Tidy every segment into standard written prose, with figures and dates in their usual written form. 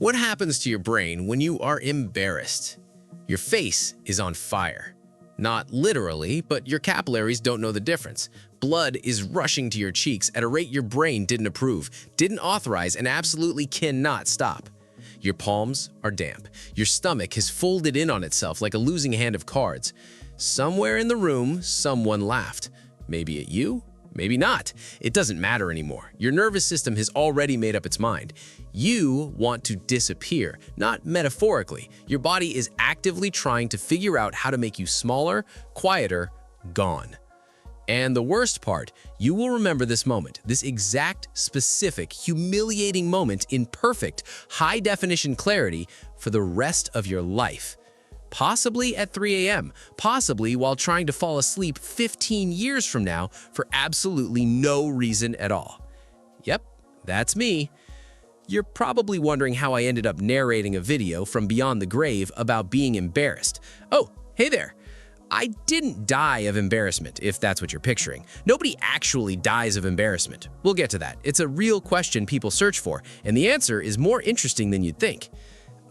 What happens to your brain when you are embarrassed? Your face is on fire. Not literally, but your capillaries don't know the difference. Blood is rushing to your cheeks at a rate your brain didn't approve, didn't authorize, and absolutely cannot stop. Your palms are damp. Your stomach has folded in on itself like a losing hand of cards. Somewhere in the room, someone laughed. Maybe at you, maybe not. It doesn't matter anymore. Your nervous system has already made up its mind. You want to disappear, not metaphorically. Your body is actively trying to figure out how to make you smaller, quieter, gone. And the worst part, you will remember this moment, this exact, specific, humiliating moment in perfect, high-definition clarity for the rest of your life. Possibly at 3 a.m., possibly while trying to fall asleep 15 years from now for absolutely no reason at all. Yep, that's me. You're probably wondering how I ended up narrating a video from beyond the grave about being embarrassed. Oh, hey there. I didn't die of embarrassment, if that's what you're picturing. Nobody actually dies of embarrassment. We'll get to that. It's a real question people search for, and the answer is more interesting than you'd think.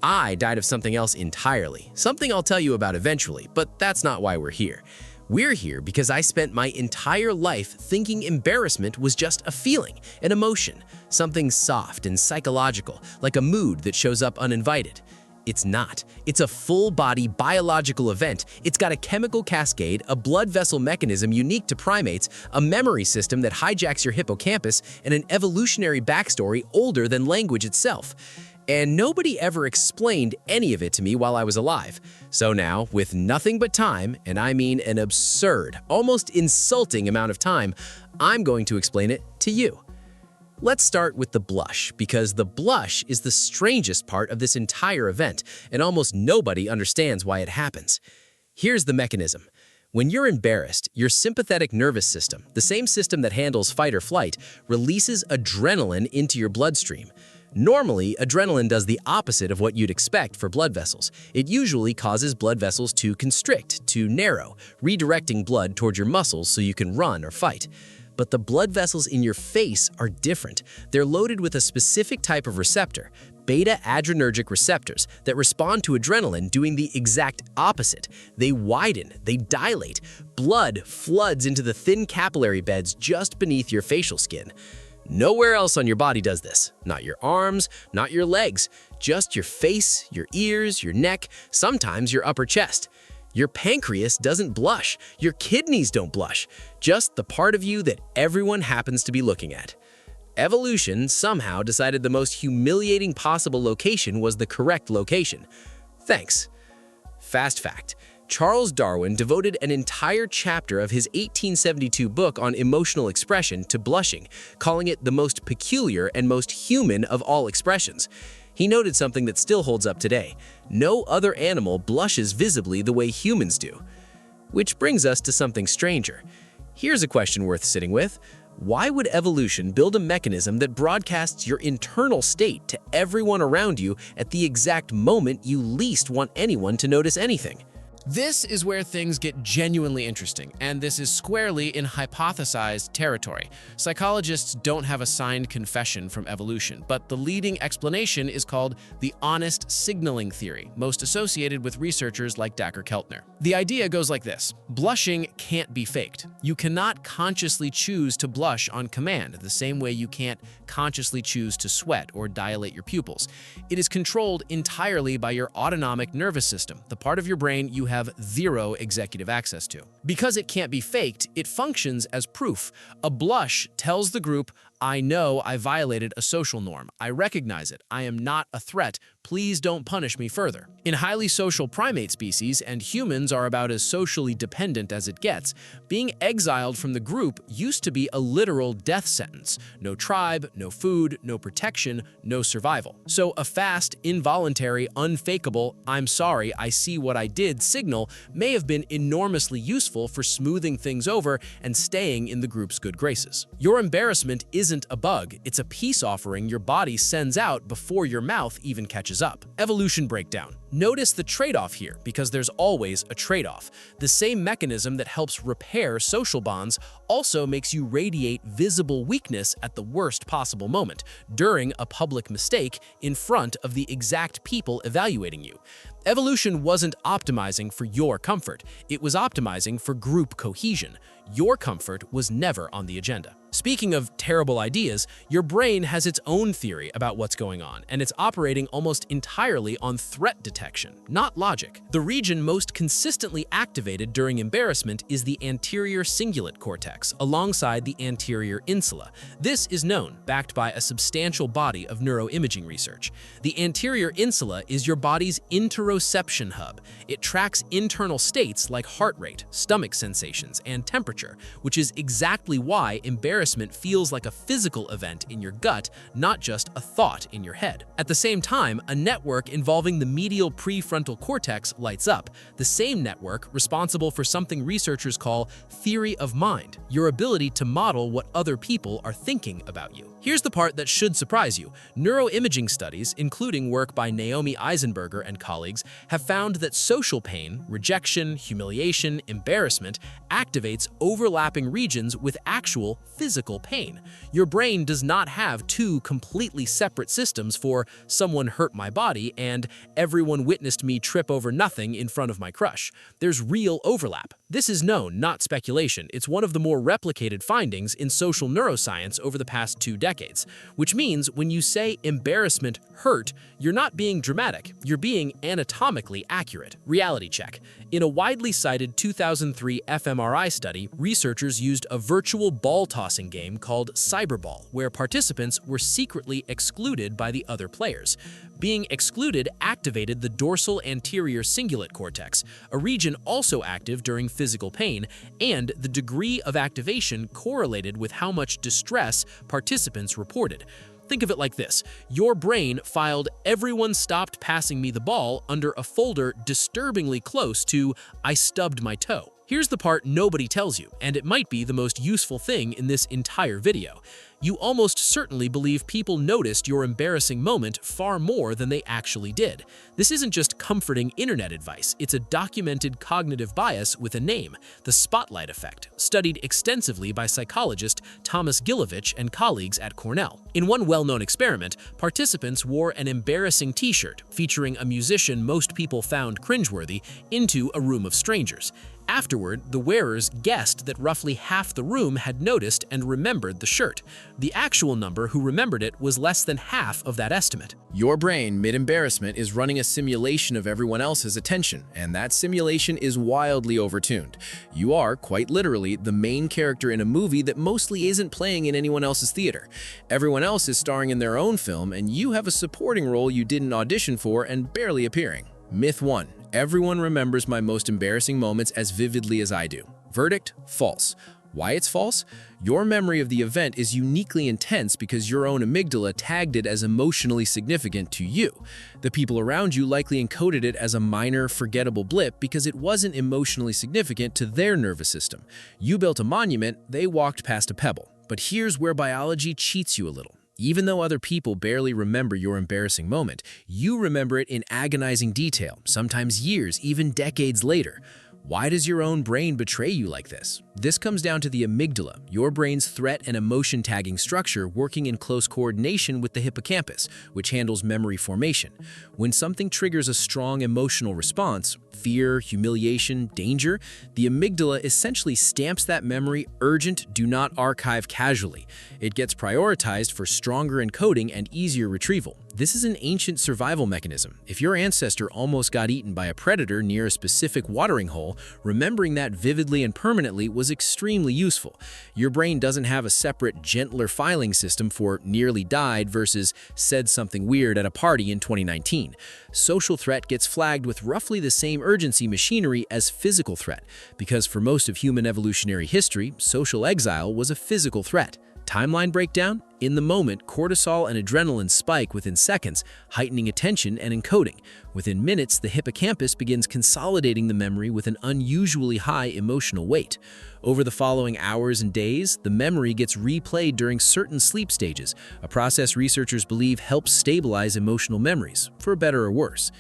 I died of something else entirely, something I'll tell you about eventually, but that's not why we're here. We're here because I spent my entire life thinking embarrassment was just a feeling, an emotion, something soft and psychological, like a mood that shows up uninvited. It's not. It's a full-body biological event. It's got a chemical cascade, a blood vessel mechanism unique to primates, a memory system that hijacks your hippocampus, and an evolutionary backstory older than language itself. And nobody ever explained any of it to me while I was alive. So now, with nothing but time, and I mean an absurd, almost insulting amount of time, I'm going to explain it to you. Let's start with the blush, because the blush is the strangest part of this entire event, and almost nobody understands why it happens. Here's the mechanism. When you're embarrassed, your sympathetic nervous system, the same system that handles fight or flight, releases adrenaline into your bloodstream. Normally, adrenaline does the opposite of what you'd expect for blood vessels. It usually causes blood vessels to constrict, to narrow, redirecting blood toward your muscles so you can run or fight. But the blood vessels in your face are different. They're loaded with a specific type of receptor, beta-adrenergic receptors, that respond to adrenaline doing the exact opposite. They widen, they dilate. Blood floods into the thin capillary beds just beneath your facial skin. Nowhere else on your body does this. Not your arms, not your legs, just your face, your ears, your neck, sometimes your upper chest. Your pancreas doesn't blush. Your kidneys don't blush. Just the part of you that everyone happens to be looking at. Evolution somehow decided the most humiliating possible location was the correct location. Thanks. Fast fact. Charles Darwin devoted an entire chapter of his 1872 book on emotional expression to blushing, calling it the most peculiar and most human of all expressions. He noted something that still holds up today. No other animal blushes visibly the way humans do. Which brings us to something stranger. Here's a question worth sitting with. Why would evolution build a mechanism that broadcasts your internal state to everyone around you at the exact moment you least want anyone to notice anything? This is where things get genuinely interesting, and this is squarely in hypothesized territory. Psychologists don't have a signed confession from evolution, but the leading explanation is called the honest signaling theory, most associated with researchers like Dacher Keltner. The idea goes like this. Blushing can't be faked. You cannot consciously choose to blush on command, the same way you can't consciously choose to sweat or dilate your pupils. It is controlled entirely by your autonomic nervous system, the part of your brain you have zero executive access to. Because it can't be faked, it functions as proof. A blush tells the group, I know I violated a social norm. I recognize it. I am not a threat. Please don't punish me further. In highly social primate species, and humans are about as socially dependent as it gets, being exiled from the group used to be a literal death sentence. No tribe, no food, no protection, no survival. So a fast, involuntary, unfakeable, I'm sorry, I see what I did signal may have been enormously useful for smoothing things over and staying in the group's good graces. Your embarrassment isn't a bug, it's a peace offering your body sends out before your mouth even catches up. Evolution breakdown. Notice the trade-off here, because there's always a trade-off. The same mechanism that helps repair social bonds also makes you radiate visible weakness at the worst possible moment, during a public mistake in front of the exact people evaluating you. Evolution wasn't optimizing for your comfort, it was optimizing for group cohesion. Your comfort was never on the agenda. Speaking of terrible ideas, your brain has its own theory about what's going on, and it's operating almost entirely on threat detection, not logic. The region most consistently activated during embarrassment is the anterior cingulate cortex, alongside the anterior insula. This is known, backed by a substantial body of neuroimaging research. The anterior insula is your body's interoception hub. It tracks internal states like heart rate, stomach sensations, and temperature, which is exactly why embarrassment feels like a physical event in your gut, not just a thought in your head. At the same time, a network involving the medial prefrontal cortex lights up, the same network responsible for something researchers call theory of mind, your ability to model what other people are thinking about you. Here's the part that should surprise you. Neuroimaging studies, including work by Naomi Eisenberger and colleagues, have found that social pain, rejection, humiliation, embarrassment, activates overlapping regions with actual physical pain. Your brain does not have two completely separate systems for someone hurt my body and everyone witnessed me trip over nothing in front of my crush. There's real overlap. This is known, not speculation. It's one of the more replicated findings in social neuroscience over the past 2 decades, which means when you say embarrassment hurt, you're not being dramatic, you're being anatomically accurate. Reality check. In a widely cited 2003 fMRI study, researchers used a virtual ball-tossing game called Cyberball, where participants were secretly excluded by the other players. Being excluded activated the dorsal anterior cingulate cortex, a region also active during physical pain, and the degree of activation correlated with how much distress participants reported. Think of it like this. Your brain filed "everyone stopped passing me the ball" under a folder disturbingly close to "I stubbed my toe." Here's the part nobody tells you, and it might be the most useful thing in this entire video. You almost certainly believe people noticed your embarrassing moment far more than they actually did. This isn't just comforting internet advice, it's a documented cognitive bias with a name, the spotlight effect, studied extensively by psychologist Thomas Gilovich and colleagues at Cornell. In one well-known experiment, participants wore an embarrassing t-shirt featuring a musician most people found cringeworthy into a room of strangers. Afterward, the wearers guessed that roughly half the room had noticed and remembered the shirt. The actual number who remembered it was less than half of that estimate. Your brain, mid-embarrassment, is running a simulation of everyone else's attention, and that simulation is wildly overtuned. You are, quite literally, the main character in a movie that mostly isn't playing in anyone else's theater. Everyone else is starring in their own film, and you have a supporting role you didn't audition for and barely appearing. Myth 1. Everyone remembers my most embarrassing moments as vividly as I do. Verdict: false. Why it's false? Your memory of the event is uniquely intense because your own amygdala tagged it as emotionally significant to you. The people around you likely encoded it as a minor, forgettable blip because it wasn't emotionally significant to their nervous system. You built a monument, they walked past a pebble. But here's where biology cheats you a little. Even though other people barely remember your embarrassing moment, you remember it in agonizing detail, sometimes years, even decades later. Why does your own brain betray you like this? This comes down to the amygdala, your brain's threat and emotion tagging structure working in close coordination with the hippocampus, which handles memory formation. When something triggers a strong emotional response, fear, humiliation, danger, the amygdala essentially stamps that memory urgent, do not archive casually. It gets prioritized for stronger encoding and easier retrieval. This is an ancient survival mechanism. If your ancestor almost got eaten by a predator near a specific watering hole, remembering that vividly and permanently was extremely useful. Your brain doesn't have a separate, gentler filing system for nearly died versus said something weird at a party in 2019. Social threat gets flagged with roughly the same urgency machinery as physical threat, because for most of human evolutionary history, social exile was a physical threat. Timeline breakdown? In the moment, cortisol and adrenaline spike within seconds, heightening attention and encoding. Within minutes, the hippocampus begins consolidating the memory with an unusually high emotional weight. Over the following hours and days, the memory gets replayed during certain sleep stages, a process researchers believe helps stabilize emotional memories, for better or worse.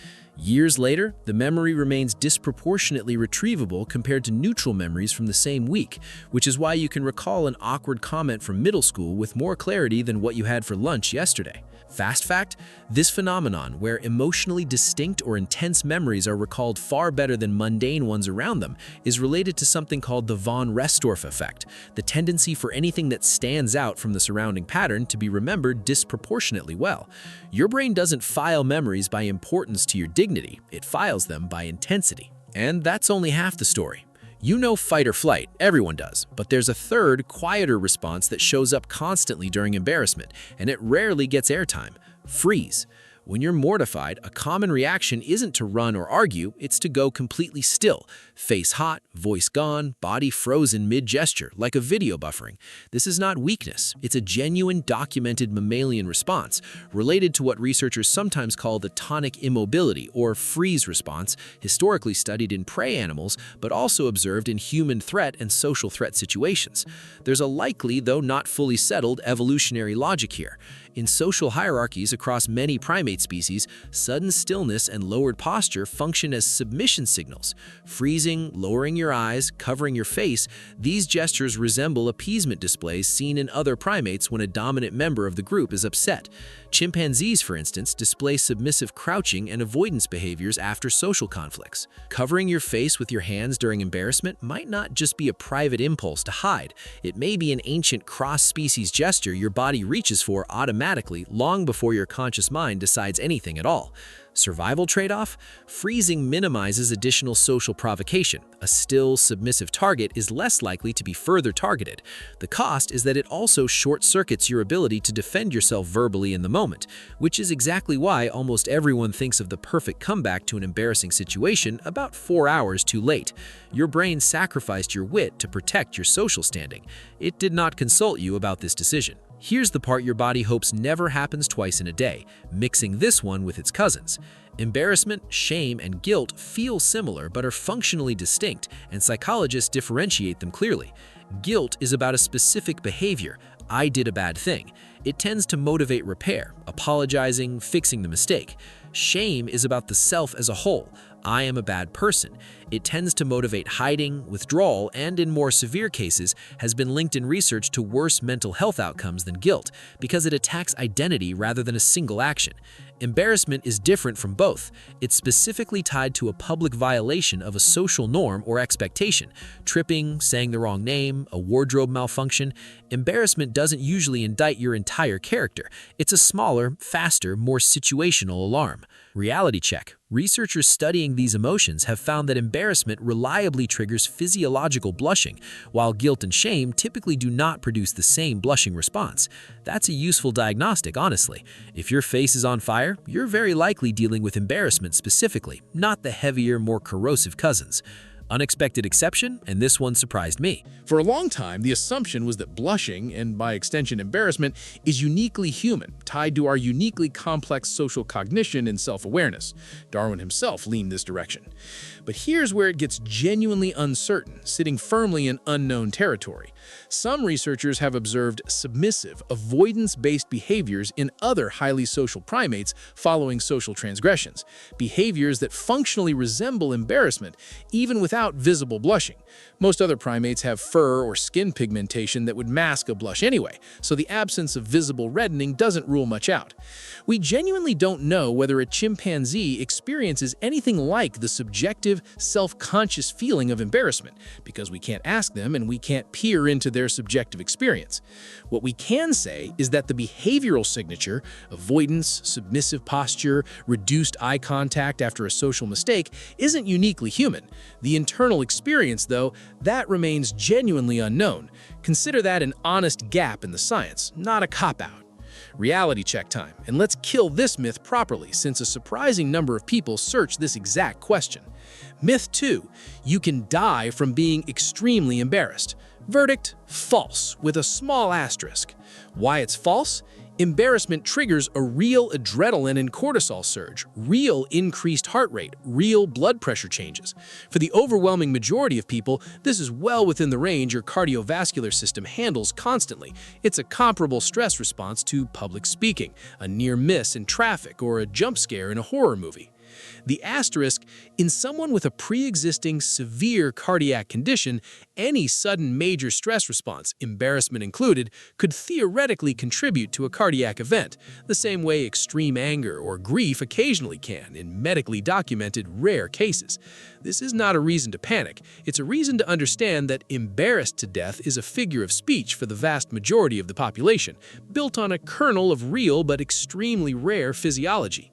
Years later, the memory remains disproportionately retrievable compared to neutral memories from the same week, which is why you can recall an awkward comment from middle school with more clarity than what you had for lunch yesterday. Fast fact, this phenomenon, where emotionally distinct or intense memories are recalled far better than mundane ones around them, is related to something called the von Restorff effect, the tendency for anything that stands out from the surrounding pattern to be remembered disproportionately well. Your brain doesn't file memories by importance to your dignity, it files them by intensity. And that's only half the story. You know fight or flight, everyone does, but there's a third, quieter response that shows up constantly during embarrassment, and it rarely gets airtime: freeze. When you're mortified, a common reaction isn't to run or argue, it's to go completely still. Face hot, voice gone, body frozen mid-gesture, like a video buffering. This is not weakness, it's a genuine documented mammalian response, related to what researchers sometimes call the tonic immobility or freeze response, historically studied in prey animals, but also observed in human threat and social threat situations. There's a likely, though not fully settled, evolutionary logic here. In social hierarchies across many primate species, sudden stillness and lowered posture function as submission signals. Freezing, lowering your eyes, covering your face, these gestures resemble appeasement displays seen in other primates when a dominant member of the group is upset. Chimpanzees, for instance, display submissive crouching and avoidance behaviors after social conflicts. Covering your face with your hands during embarrassment might not just be a private impulse to hide. It may be an ancient cross-species gesture your body reaches for automatically long before your conscious mind decides anything at all. Survival trade-off? Freezing minimizes additional social provocation. A still, submissive target is less likely to be further targeted. The cost is that it also short-circuits your ability to defend yourself verbally in the moment, which is exactly why almost everyone thinks of the perfect comeback to an embarrassing situation about 4 hours too late. Your brain sacrificed your wit to protect your social standing. It did not consult you about this decision. Here's the part your body hopes never happens twice in a day, mixing this one with its cousins. Embarrassment, shame, and guilt feel similar but are functionally distinct, and psychologists differentiate them clearly. Guilt is about a specific behavior. I did a bad thing. It tends to motivate repair, apologizing, fixing the mistake. Shame is about the self as a whole. I am a bad person. It tends to motivate hiding, withdrawal, and in more severe cases, has been linked in research to worse mental health outcomes than guilt, because it attacks identity rather than a single action. Embarrassment is different from both. It's specifically tied to a public violation of a social norm or expectation. Tripping, saying the wrong name, a wardrobe malfunction. Embarrassment doesn't usually indict your entire character. It's a smaller, faster, more situational alarm. Reality check. Researchers studying these emotions have found that embarrassment reliably triggers physiological blushing, while guilt and shame typically do not produce the same blushing response. That's a useful diagnostic, honestly. If your face is on fire, you're very likely dealing with embarrassment specifically, not the heavier, more corrosive cousins. Unexpected exception, and this one surprised me. For a long time, the assumption was that blushing, and by extension embarrassment, is uniquely human, tied to our uniquely complex social cognition and self-awareness. Darwin himself leaned this direction. But here's where it gets genuinely uncertain, sitting firmly in unknown territory. Some researchers have observed submissive, avoidance-based behaviors in other highly social primates following social transgressions, behaviors that functionally resemble embarrassment, even without visible blushing. Most other primates have fur or skin pigmentation that would mask a blush anyway, so the absence of visible reddening doesn't rule much out. We genuinely don't know whether a chimpanzee experiences anything like the subjective, self-conscious feeling of embarrassment, because we can't ask them and we can't peer into their subjective experience. What we can say is that the behavioral signature, avoidance, submissive posture, reduced eye contact after a social mistake, isn't uniquely human. The internal experience, though, that remains genuinely unknown. Consider that an honest gap in the science, not a cop-out. Reality check time, and let's kill this myth properly, since a surprising number of people search this exact question. Myth 2: you can die from being extremely embarrassed. Verdict: false, with a small asterisk. Why it's false? Embarrassment triggers a real adrenaline and cortisol surge, real increased heart rate, real blood pressure changes. For the overwhelming majority of people, this is well within the range your cardiovascular system handles constantly. It's a comparable stress response to public speaking, a near miss in traffic, or a jump scare in a horror movie. The asterisk, in someone with a pre-existing severe cardiac condition, any sudden major stress response, embarrassment included, could theoretically contribute to a cardiac event, the same way extreme anger or grief occasionally can in medically documented rare cases. This is not a reason to panic. It's a reason to understand that embarrassed to death is a figure of speech for the vast majority of the population, built on a kernel of real but extremely rare physiology.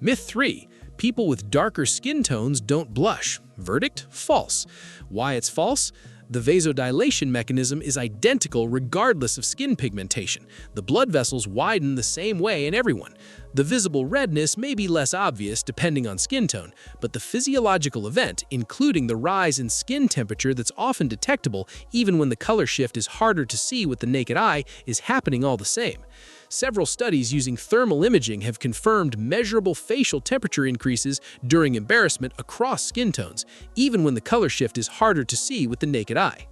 Myth 3. People with darker skin tones don't blush. Verdict? False. Why it's false? The vasodilation mechanism is identical regardless of skin pigmentation. The blood vessels widen the same way in everyone. The visible redness may be less obvious depending on skin tone, but the physiological event, including the rise in skin temperature that's often detectable even when the color shift is harder to see with the naked eye, is happening all the same. Several studies using thermal imaging have confirmed measurable facial temperature increases during embarrassment across skin tones, even when the color shift is harder to see with the naked eye.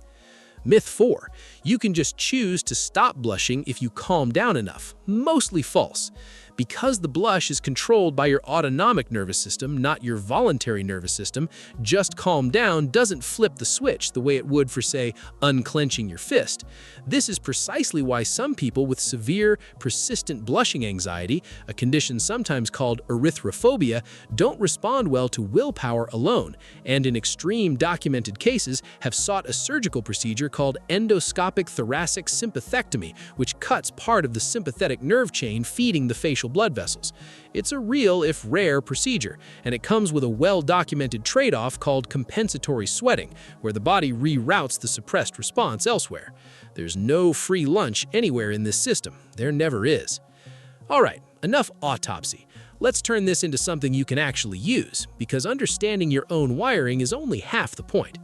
Myth 4. You can just choose to stop blushing if you calm down enough. Mostly false. Because the blush is controlled by your autonomic nervous system, not your voluntary nervous system, just calm down doesn't flip the switch the way it would for, say, unclenching your fist. This is precisely why some people with severe, persistent blushing anxiety, a condition sometimes called erythrophobia, don't respond well to willpower alone, and in extreme documented cases have sought a surgical procedure called endoscopic thoracic sympathectomy, which cuts part of the sympathetic nerve chain feeding the facial blood vessels. It's a real, if rare, procedure, and it comes with a well-documented trade-off called compensatory sweating, where the body reroutes the suppressed response elsewhere. There's no free lunch anywhere in this system. There never is. All right, enough autopsy. Let's turn this into something you can actually use, because understanding your own wiring is only half the point.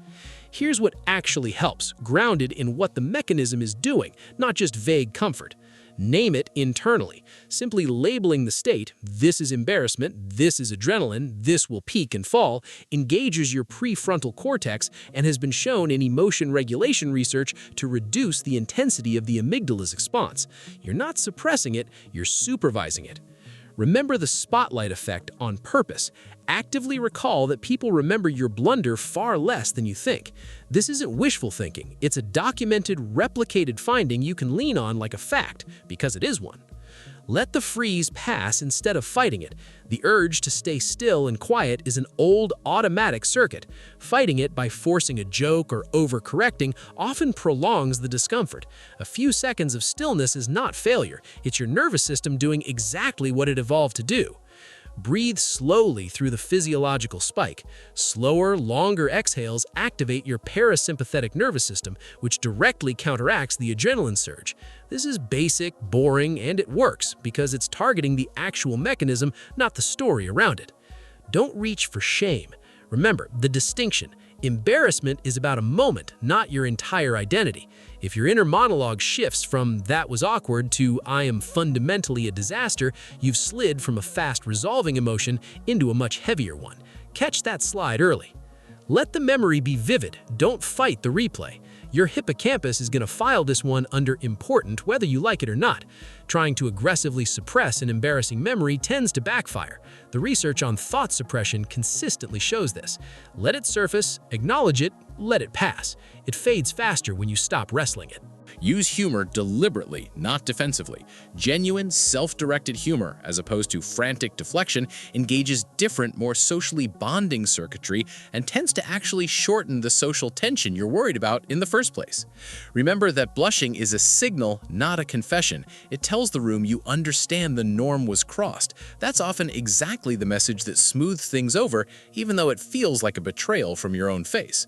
Here's what actually helps, grounded in what the mechanism is doing, not just vague comfort. Name it internally. Simply labeling the state, this is embarrassment, this is adrenaline, this will peak and fall, engages your prefrontal cortex and has been shown in emotion regulation research to reduce the intensity of the amygdala's response. You're not suppressing it, you're supervising it. Remember the spotlight effect on purpose. Actively recall that people remember your blunder far less than you think. This isn't wishful thinking. It's a documented, replicated finding you can lean on like a fact, because it is one. Let the freeze pass instead of fighting it. The urge to stay still and quiet is an old automatic circuit. Fighting it by forcing a joke or overcorrecting often prolongs the discomfort. A few seconds of stillness is not failure. It's your nervous system doing exactly what it evolved to do. Breathe slowly through the physiological spike. Slower, longer exhales activate your parasympathetic nervous system, which directly counteracts the adrenaline surge. This is basic, boring, and it works because it's targeting the actual mechanism, not the story around it. Don't reach for shame. Remember, the distinction. Embarrassment is about a moment, not your entire identity. If your inner monologue shifts from "that was awkward" to "I am fundamentally a disaster," you've slid from a fast-resolving emotion into a much heavier one. Catch that slide early. Let the memory be vivid. Don't fight the replay. Your hippocampus is going to file this one under important whether you like it or not. Trying to aggressively suppress an embarrassing memory tends to backfire. The research on thought suppression consistently shows this. Let it surface, acknowledge it, let it pass. It fades faster when you stop wrestling it. Use humor deliberately, not defensively. Genuine, self-directed humor, as opposed to frantic deflection, engages different, more socially bonding circuitry and tends to actually shorten the social tension you're worried about in the first place. Remember that blushing is a signal, not a confession. It tells the room you understand the norm was crossed. That's often exactly the message that smooths things over, even though it feels like a betrayal from your own face.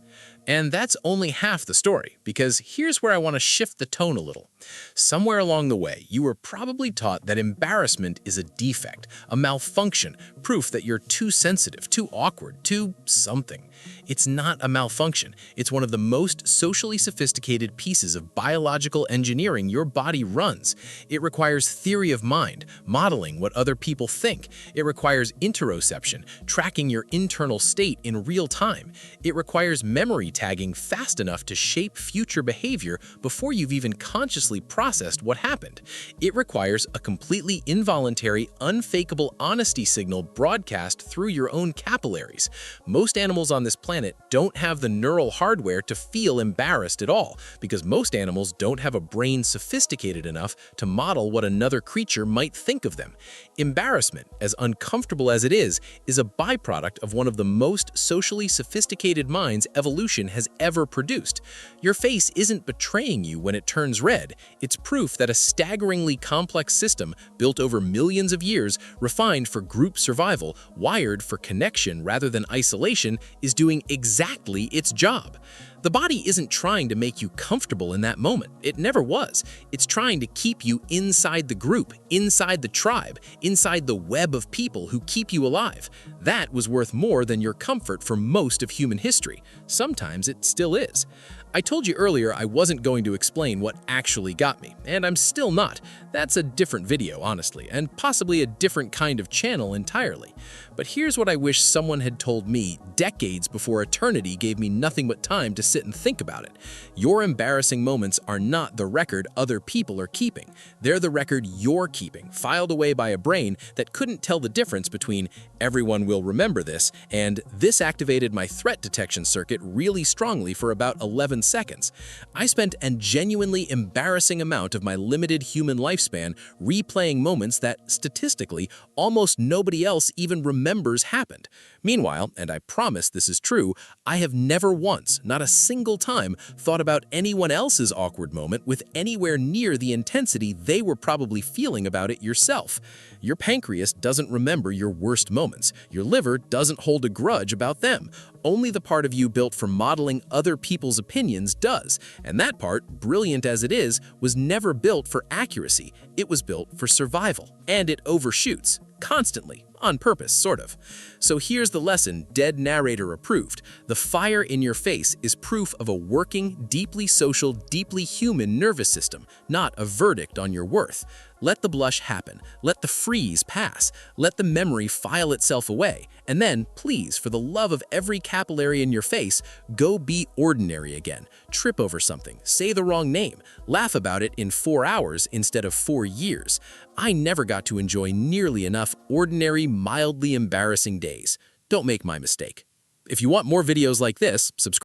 And that's only half the story, because here's where I want to shift the tone a little. Somewhere along the way, you were probably taught that embarrassment is a defect, a malfunction, proof that you're too sensitive, too awkward, too something. It's not a malfunction. It's one of the most socially sophisticated pieces of biological engineering your body runs. It requires theory of mind, modeling what other people think. It requires interoception, tracking your internal state in real time. It requires memory tagging fast enough to shape future behavior before you've even consciously consciously processed what happened. It requires a completely involuntary, unfakeable honesty signal broadcast through your own capillaries. Most animals on this planet don't have the neural hardware to feel embarrassed at all, because most animals don't have a brain sophisticated enough to model what another creature might think of them. Embarrassment, as uncomfortable as it is a byproduct of one of the most socially sophisticated minds evolution has ever produced. Your face isn't betraying you when it turns red. It's proof that a staggeringly complex system built over millions of years, refined for group survival, wired for connection rather than isolation, is doing exactly its job. The body isn't trying to make you comfortable in that moment. It never was. It's trying to keep you inside the group, inside the tribe, inside the web of people who keep you alive. That was worth more than your comfort for most of human history. Sometimes it still is. I told you earlier I wasn't going to explain what actually got me, and I'm still not. That's a different video, honestly, and possibly a different kind of channel entirely. But here's what I wish someone had told me decades before eternity gave me nothing but time to sit and think about it. Your embarrassing moments are not the record other people are keeping. They're the record you're keeping, filed away by a brain that couldn't tell the difference between "everyone will remember this" and "this activated my threat detection circuit really strongly for about 11 seconds. I spent a genuinely embarrassing amount of my limited human lifespan replaying moments that, statistically, almost nobody else even remembers happened. Meanwhile, and I promise this is true, I have never once, not a single time, thought about anyone else's awkward moment with anywhere near the intensity they were probably feeling about it yourself. Your pancreas doesn't remember your worst moments. Your liver doesn't hold a grudge about them. Only the part of you built for modeling other people's opinions does, and that part, brilliant as it is, was never built for accuracy. It was built for survival, and it overshoots, constantly, on purpose, sort of. So here's the lesson, dead narrator approved. The fire in your face is proof of a working, deeply social, deeply human nervous system, not a verdict on your worth. Let the blush happen. Let the freeze pass. Let the memory file itself away. And then, please, for the love of every capillary in your face, go be ordinary again. Trip over something, say the wrong name, laugh about it in 4 hours instead of 4 years. I never got to enjoy nearly enough ordinary, mildly embarrassing days. Don't make my mistake. If you want more videos like this, subscribe.